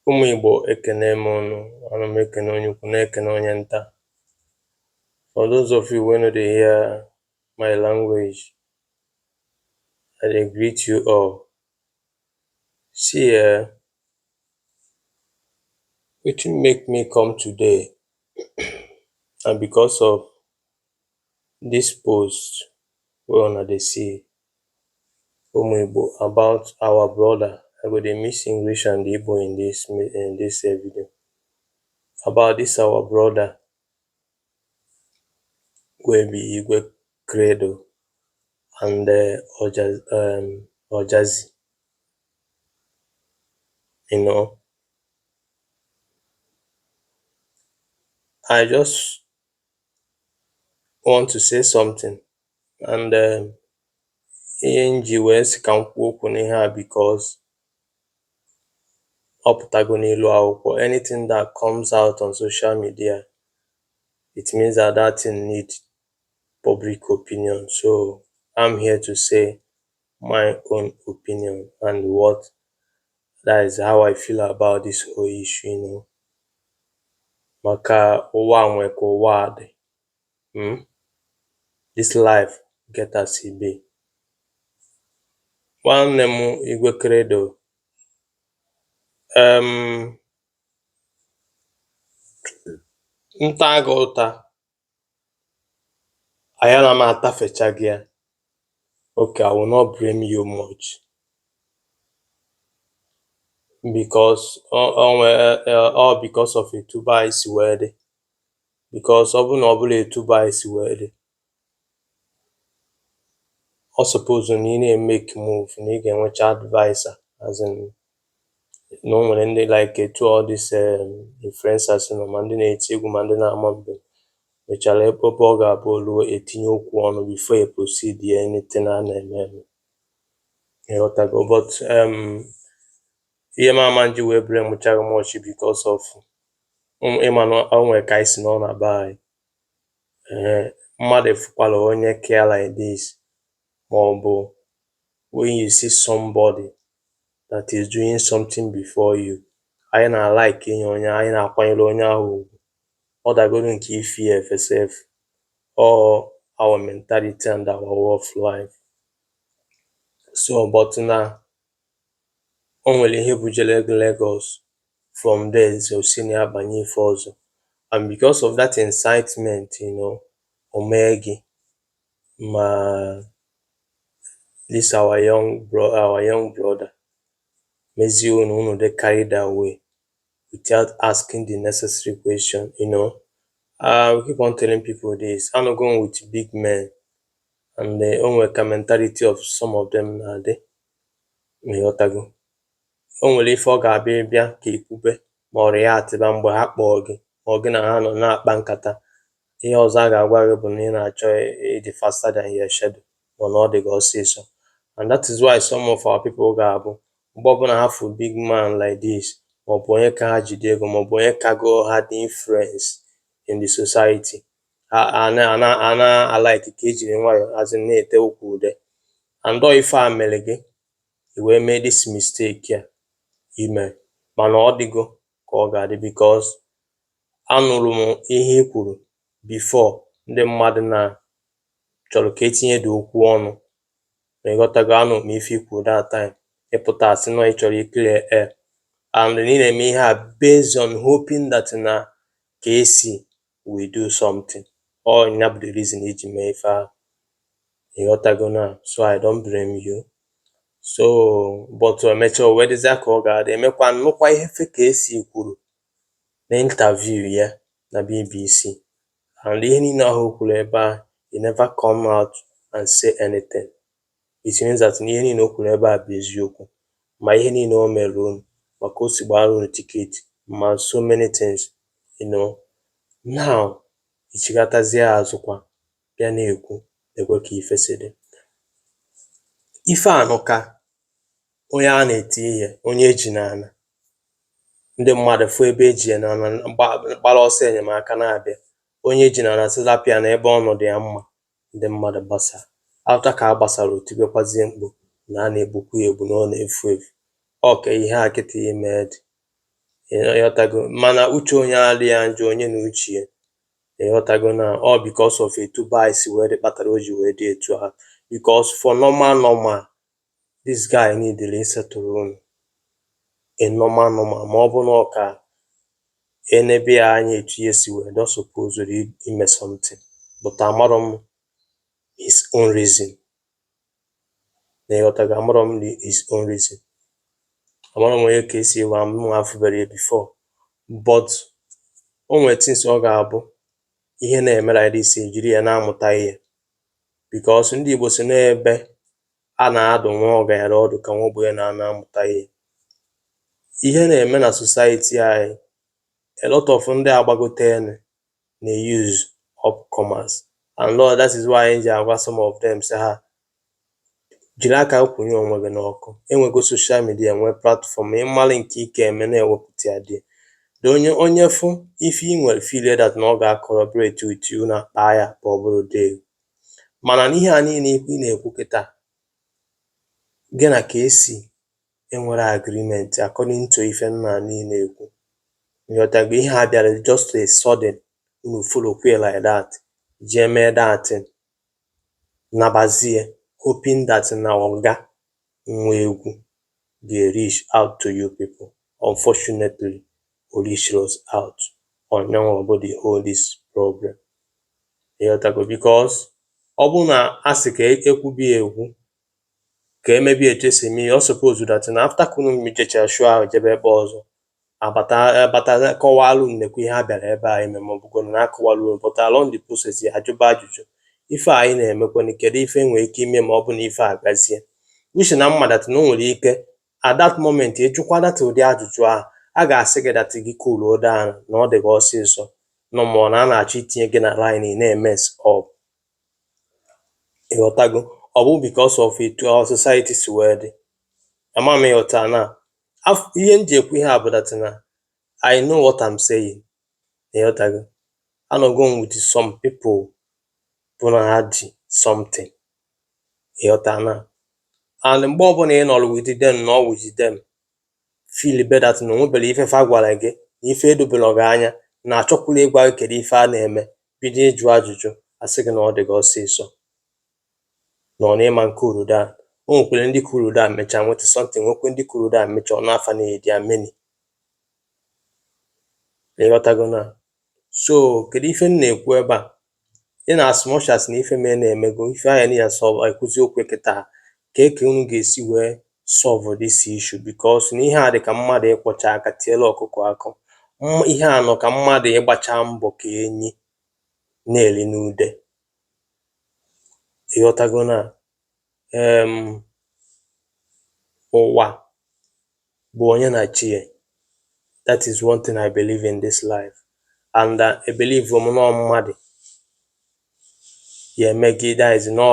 Ụmụ Igbo ekene m unu, ana m ekene onye ukwu na-ekene onye nta. For those of you wey no dey hear my language, I dey greet you all. See wetin make me come today na because of this post wey una dey see, Ụmụ Igbo, about our brother. I go dey mix English and Igbo in this video. About this our brother wey be Igwe Credo and Ojazzy. I just want to say something, and ihe nji wee sị ka m kwuo okwu n'ihe a because ọ pụtago n'elu akwụkwọ. Anything that comes out on social media, it means that thing need public opinion. So I'm here to say my own opinion and that is how I feel about this whole issue, Maka ụwa nwe ka ụwa dị. This life get as e be. Nwanne m Igwe Credo, nta gị ụta, ayala m atafecha gị ya. Okay, I will not blame you much because all because of etuba isi wee dị. Because ọ bụ na ọ bụla etuba isi wee dị, ọ suppose na ị na-emake move na ị ga-enwecha advisor, as in na o nwere ndị like etu all this influencers nọ, ma ndị na-eti egwu ma ndị na-ama mbem, mechara ebe ọ ga-abụ oluo etinye okwu ọnụ before e proceed anything a na-eme eme. Ịghọtago? But ihe mama nji wee bere mụchaghị much because of ịma na o nwere ka anyị si nọ na be anyị. Mmadụ efukwala onye care like this, ma ọ bụ when you see somebody that is doing something before you, anyị na-like inye onye, anyị na-akwanyere onye ahụ ugwu. Ọ dagoro nke ife ya efe sef, or our mentality and our way of life. So but na o nwere ihe bujere Lagos, from there o si na ya banye ife ọzọ, and because of that incitement, o mee gị ma this our young brother mezie unu dey carried away without asking the necessary question. We keep on telling people this, I'm not going with big men, and the only mentality of some of them na dị. Ịghọtago? O nwere ife ọ ga-abịa bịa ka ikwube ma ọ react ba mgbe ha kpọọ gị, ma ọ gị na ha nọ na-akpa nkata. Ihe ọzọ a ga-agwa gị bụ na ị na-achọ ịdị faster than your shadow, mana ọ dị gị ọsịsọ. And that is why some of our people ga-abụ mgbe ọbụla ha fụ big man like this, maọbụ onye ka ha jide ego, maọbụ onye kago ha dị influence in the society, a na-alike ka ejiri nwayọ azị na-ete okwu ude. And ife a mere gị, i wee mee this mistake ya ime, mana ọ dịgo ka ọ ga-adị because anụrụ m ihe i kwuru before ndị mmadụ na chọrọ ka etinye dị okwu ọnụ. Ịghọtago? Anụ m ife ikwu that time, ịpụta asị na ị chọrọ clear air, and ị na-eme ihe a based on hoping that na Kcee will do something, or ya bụ the reason iji mee ife ahụ. Ịghọtago na? So I don't blame you. So but emechaa o wee dịzịa ka ọ ga-adị, emekwa nnukwu ihe Kcee kwuru na interview ya na BBC, and ihe niile ahụ o kwuru ebe ahụ, he never come out and say anything. It means that ihe niile o kwuru ebe a bụ eziokwu, ma ihe niile o mere unu, maka o si gbara unu tiketi, ma so many things, now ichigatazie azụkwa bịa na-ekwu ekwe ka ife si dị. Ife anụka onye a na-eti ihe, onye eji n'ana, ndị mmadụ fụ ebe eji ya n'ana gbara ọsọ enyemaka na-abịa, onye eji n'ana sịzapịa na ebe ọnọdụ ya mma, ndị mmadụ gbasara. Afta ka a gbasara, otibekwazie mkpu na a na-egbukwu ya egbu na ọ na-efu efu. Ọ ka ihe a kịta ime dị. ịghọtago, mana uche onye adịghị njọ onye na uche ya, ịghọtago na all because of etu bias wee dị kpatara o ji wee dị etu ha, because for normal this guy need settle unu a normal ma ọ bụ na ọ ka enebe ya anya etu ya si wee don suppose ime something, but amarọ m his own reason, na ịghọtago, amarọ m his own reason, amarọ m onye Kcee wa m afụbere ya before, but o nwere things ọ ga-abụ ihe na-eme like this ejiri ya na-amụta ihe, because ndị Igbo si n'ebe a na-adụ nwa ọgaranya ọdụ ka nwa ogbenye na-amụta ihe na-eme na society anyị. A lot of ndị agbagote na-use upcomers, and Lord, that is why ji agwa some of them say ha jiri aka kwụnye onwe gị n'ọkụ. Enwego social media, nwee platform, ịmalị nke ike eme na-ewepụta ya dị onye fụ ife ị nwere feel that na ọ ga-corroborate with you na akpa ya ka ọ bụrụ dey, mana n'ihe a niile ị na-ekwu kịta gị na Kcee enwere agreement according to ife nna niile ekwu, ịghọtago, ihe a bịara just a sudden, unu follow kwe like that, jee mee that nabazie hoping that na oga nwa egwu ga-reach out to you people. Unfortunately, o reach us out on the whole this problem, ịghọtago, because ọ bụ na asị ka ekwubi ekwu ka emebi etu esi eme ihe, ọ suppose that na after ka unu mechachara show ahụ jebe ebe ọzọ abata kọwalụ nnekwu ihe a bịara ebe a ime, ma ọ bụgoro na akọwalụ, but along the process ya ajụba ajụjụ ife anyị na-emekwana kedu ife nwere ike ime ma ọ bụ na ife agazie, uche na mmadụ na o nwere ike at that moment ịjụkwa data ụdị ajụjụ ahụ, a ga-asị gị data gị cool down na ọ dị gị ọsịsọ nọ ma ọ na a na-achọ itinye gị na line na-emes up, ịghọtago, ọ bụ because of etu our society si wee dị. Ama m ịghọta na ihe m ji ekwu ihe a bụ that na I know what I'm saying, ịghọtago, anọgo m with some people bụ na ha ji something, ịghọta na, and mgbe ọbụla ị nọrọ with them nọ with them feel better na onwebere ife fa gwara gị na ife edobere gị anya na achọkwula ịgwa gị kedu ife a na-eme, bido ịjụ ajụjụ asị gị na ọ dị gị ọsịsọ na ọ na-ịma nke urudan. O nwekwere ndị kurudan mechaa nweta something, nwekwe ndị kurudan mechaa ọ na-afa na edi ameni, ịghọtago na. So kedu ife m na-ekwu ebe a, ị na as much as na ife mee na-emego ife anya niile solve ekwuzi okwu kịta ka eke unu ga-esi wee solve this issue, because na ihe a dị ka mmadụ ịkpọcha aka tiela ọkụkọ akụ, ihe a nọ ka mmadụ ịgbacha mbọ ka enyi na-eri n'ude, ịghọtago na. Ụwa bụ onye na chi ya, that is one thing I believe in this life, and I believe na mmadụ ya emegide na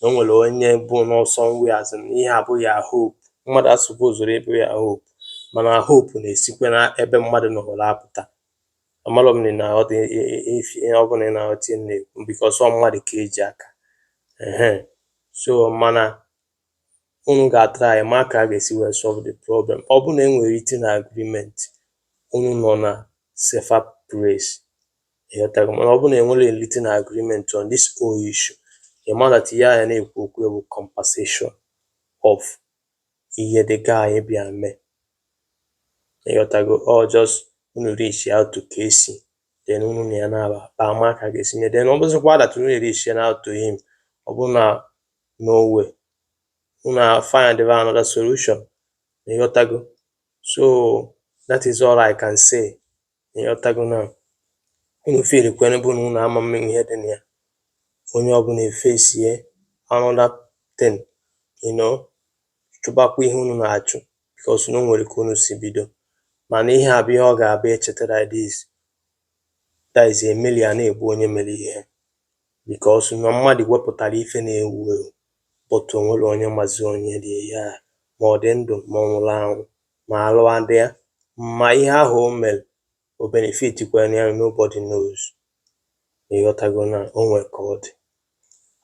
o nwere onye bụ n'ọsọ nwe azụ, ihe abụghị ya hope, mmadụ asụpụzụrụ ịbụ ya hope, mana hope na-esikwa na ebe mmadụ nọrọ apụta. Amarọ m na ọ dị ọ bụla ị na-aghọta na-ekwu because ọ mmadụ ka eji aka, so mana unu ga-atry ma ka a ga-esi wee solve the problem. Ọ bụ na enwere written agreement, unu nọ na safer place, ịghọtago, mana ọ bụ na enwere written agreement on this whole issue, ịma that ihe anya na-ekwu okwu bụ compensation of ihe the guy bịa mee, ịghọtago, or just unu reach out to Kcee, then unu na ya na-aba ama ka ga-esi nye, then ọ bụzịkwa that unu reach out to him, ọ bụ na no way, unu find another solution, ịghọtago. So that is all I can say, ịghọtago na. Unu feel kwene bụ na unu ama mmenwe ihe dị na ya, onye ọbụla efesie another thing, chụbakwa ihe unu na-achụ, because na o nwere ka unu si bido, mana ihe a bụ ihe ọ ga-abịa echetara that is emeli a na-egbu onye mere ihe, because na mmadụ wepụtara ife na-ewu ewu but o nwere onye mazi onye dị ya, ma ọ dị ndụ ma ọ nwụrụ anwụ, ma alụ adị ya, ma ihe ahụ o mere o benefit kwere ya, nobody knows, ịghọtago na. O nwere ka ọ dị,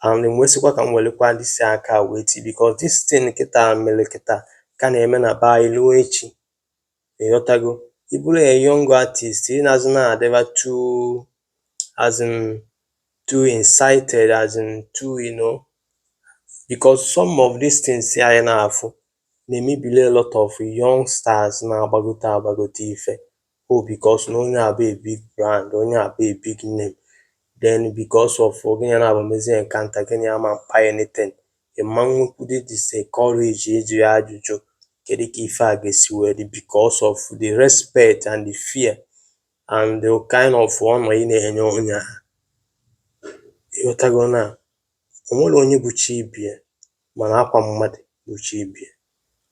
and mwesikwa ka m welekwa ndị si aka wee ti, because this thing kịta mere kịta ka na-eme na ba ilu echi, ịghọtago. Ị bụrụ a young artist ị na-azụ na-adịba too incited, too, because some of these things anyị na-afụ na-emebili a lot of young stars na-agbagote ife because na onye abụ a big brand, onye abụ a big name, then because of gịnị na-abụ mezie nkanta gịnị ama mkpa anything, ịma nwekwudi this courage ịjụ ya ajụjụ kedu ka ife a ga-esi wee dị because of the respect and the fear and the kind of ọnọ ị na-enye onye ahụ. Ịghọtago na onwere onye bụ chi ibie, mana akwa mmadụ bụ chi ibie,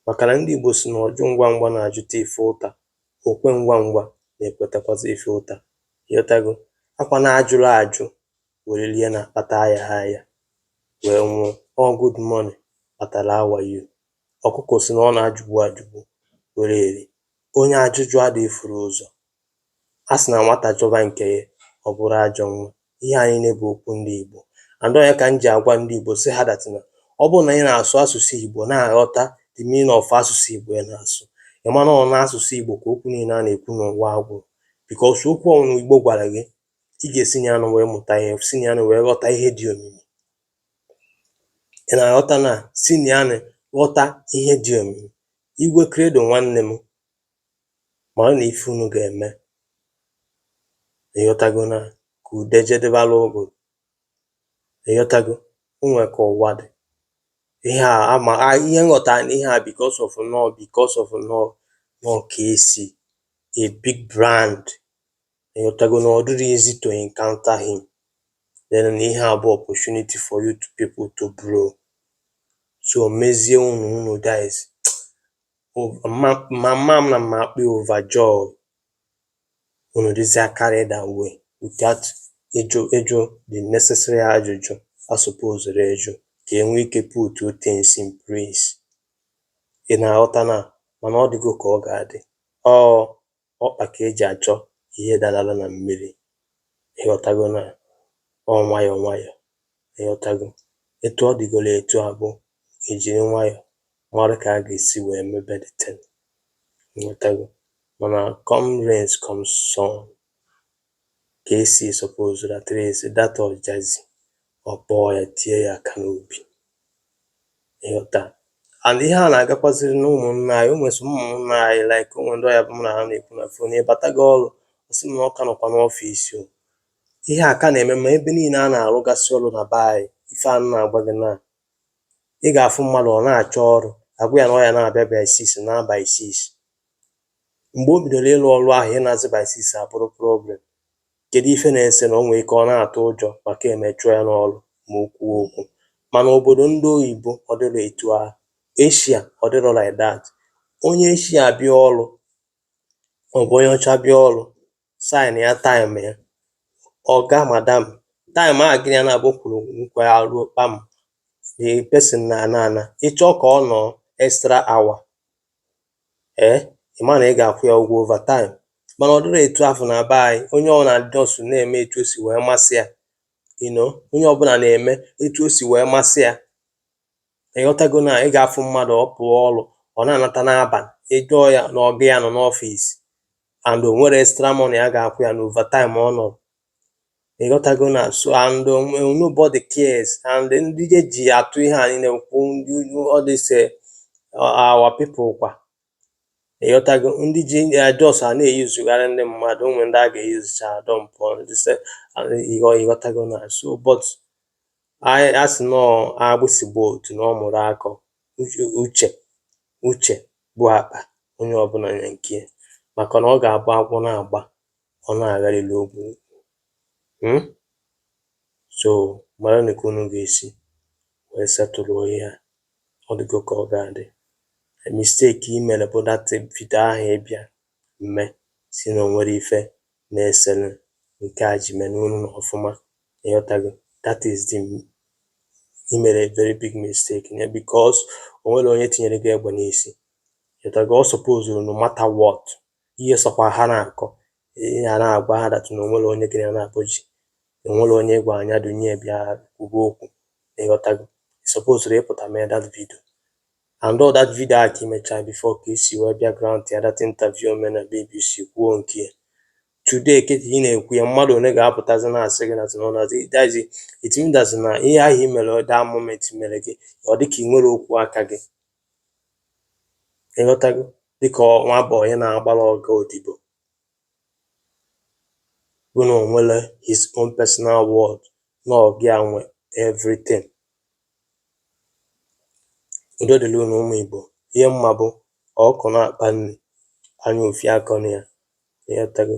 maka na ndị Igbo si na ọjụ ngwa ngwa na-ajụta ife ụta, okwe ngwa ngwa na-ekwetakwazị ife ụta. Ịghọtago, akwa na-ajụrụ ajụ were lie na-akpata aya wee nwụọ. All good money kpatara awayo. Ọkụkọ si na ọ na-ajụgbu ajụgbu were eri. Onye ajụjụ adịghị furu ụzọ. A sị na nwata chọba nke ya ọ bụrụ ajọ nwa. Ihe anyị na-ebu okwu ndị Igbo, and onye ka m ji agwa ndị Igbo sị ha datina ọ bụrụ na ị na-asụ asụsụ Igbo na-aghọta the meaning of asụsụ Igbo ị na-asụ, ị ma na ọ n'asụsụ Igbo ka okwu niile a na-ekwu n'ụwa agwụrụ, because okwu ọnwụrụ Igbo gwara gị, ị ga-esi na ya wee mụta ihe, si na ya wee ghọta ihe dị omimi. Ị na-aghọta na si na ya ghọta ihe dị omimi. Igwe Credo nwanne m, mara na ife unu ga-eme. Ịghọtago na ka ude jedebala ụgụ. Ịghọtago, onwe ka ụwa dị. Ihe nghọta na ihe a because of Kcee, a big brand. Ịghọtago na ọ dịrị easy to encounter him. Then na ihe a bụ opportunity for you to people to grow. So mezie unu guys. Mama m na mma akpị overjoy. Unu dịzịa carried away without ịjụ the necessary ajụjụ a supposed ịjụ ka enwee ike put things in place. Ị na-aghọta na mana ọ dịgo ka ọ ga-adị. Ọkpa ka eji achọ ihe dalara na mmiri. Ịghọtago na ọ nwayọ nwayọ. Ịghọtago, etu ọ dịgolo etu a bụ ejiri nwayọ mara ka a ga-esi wee mebe the thing. Ịghọtago, mana come rains come sun, Kcee supposed at least that Ojazzy ọ kpọọ ya tie ya aka n'obi. Ịghọta, and ihe a na-agakwaziri na ụmụnna anyị, ụmụnna anyị like ụmụ ndị ọya bụ mụ na ha na-ekwu na fon, ịbatago ọrụ ọsị m na ọ ka nọkwa n'ọfịs o. Ihe a ka na-eme ma ebe niile a na-arụgasị ọrụ na be anyị. Ife a na-agba gị na ị ga-afụ mmadụ ọ na-achọ ọrụ, agwa ya na ọ ya na-abịa by 6 na by 6. Mgbe o bidoro ịrụ ọrụ ahụ ịnazi by 6 abụrụ problem. Kedu ife na-ese na o nwee ike ọ na-atụ ụjọ maka emechụọ ya n'ọrụ ma o kwuo okwu. Mana obodo ndị oyibo ọ dịrọ etu ahụ. Asia ọ dịrọ like that. Onye Asia bịa ọrụ ọ bụ onye ọcha bịa ọrụ, sign ya time ya, ọga madam, time a gịnị ya na-abụ kwuru nkwa ya ruo kpam, the person na ịchọ ka ọ nọ extra hour, ịma na ị ga-akwụ ya ụgwọ overtime. Mana ọ dịrọ etu afọ na be anyị. Onye ọbụla just na-eme etu o si wee masị ya. Onye ọbụla na-eme etu o si wee masị ya. Ịghọtago na ị ga-afụ mmadụ ọ pụọ ọrụ ọ na-anata n'abalị, ịjụọ ya na ọga ya nọ n'ọfịs and o nwere extra money a ga-akwụ ya na overtime ọ nọrọ. Ịghọtago na so and nobody cares, and ndị ji atụ ihe a niile kwu all this our people kwa. Ịghọtago, ndị ji just a na-eyuzugharị ndị mmadụ, onwe ndị a ga-eyuzicha adọmpụ. Ịghọtago na so but a sị nọ agbụsị gba otu na ọ mụrụ akọ, uche bụ akpa onye ọbụla nye nke ya, maka na ọ ga-abụ agwọ na-agba ọ na-agharịrị ogwu. So mara na ka unu ga-esi wee setụlụ ihe a. Ọ dịgo ka ọ ga-adị. Mistake i mere bụ that video ahụ ịbịa mme si na onwere ife na-esere nke a ji mee n'unu na ọfụma. Ịghọtago, that is i mere a very big mistake because onwere onye tinyere gị egbe n'isi. Ịghọtago, ọ suppose no matter what ihe sọkwa ha na-akọ, ya na-agwa ha dat na onwere onye gịnị na-abụji, onwere onye gwa anya dunye bịa kwuba okwu. Ịghọtago, ị suppose ịpụta mee that video and all that video a ka imechara before Kcee wee bịa grant ya that interview o mere na BBC kwuo nke ya. Today kịta ị na-ekwu ya, mmadụ one ga-apụtazi na-asị gị that is it means that na ihe ahụ i mere that moment mere gị ọ dịka ị nwere okwu aka gị, ịghọtago, dịka nwa agbọghọ na-agbara ọga odibo bụ na o nwere his own personal world na ọ gị nwe everything. Udo dịrị unu ụmụ Igbo, ihe mma bụ ọkụ na-akpa nri anya ofi akọ na ya, ịghọtago.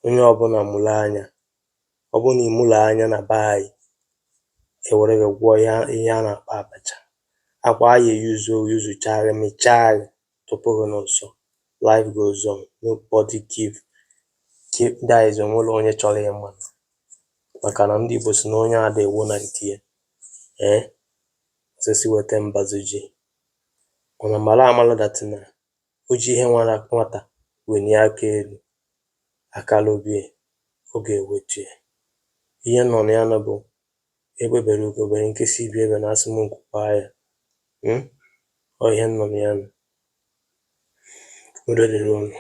Onye ọbụla mụrụ anya, ọ bụrụ na ị mụrụ anya na be anyị ewere gị gwọọ ihe a na-akpọ abacha, akwa a yuzuchara mechaa gị tupu gị n'ụsọ. Life goes on, nobody give that is onwere onye chọrọ ịma, maka na ndị Igbo si na onye ada ewu na nke ya osisi weta mbazụ ji. Mana mara amara that na o ji ihe nwata welie aka elu, akala obi ọ ga-ewetu ya. Ihe nọ na ya bụ egbe bere ugo bere nkịsị ibi ebe na asị m nkwukwa ya. Ọ ihe nọ na ya. Udo dịrị unu.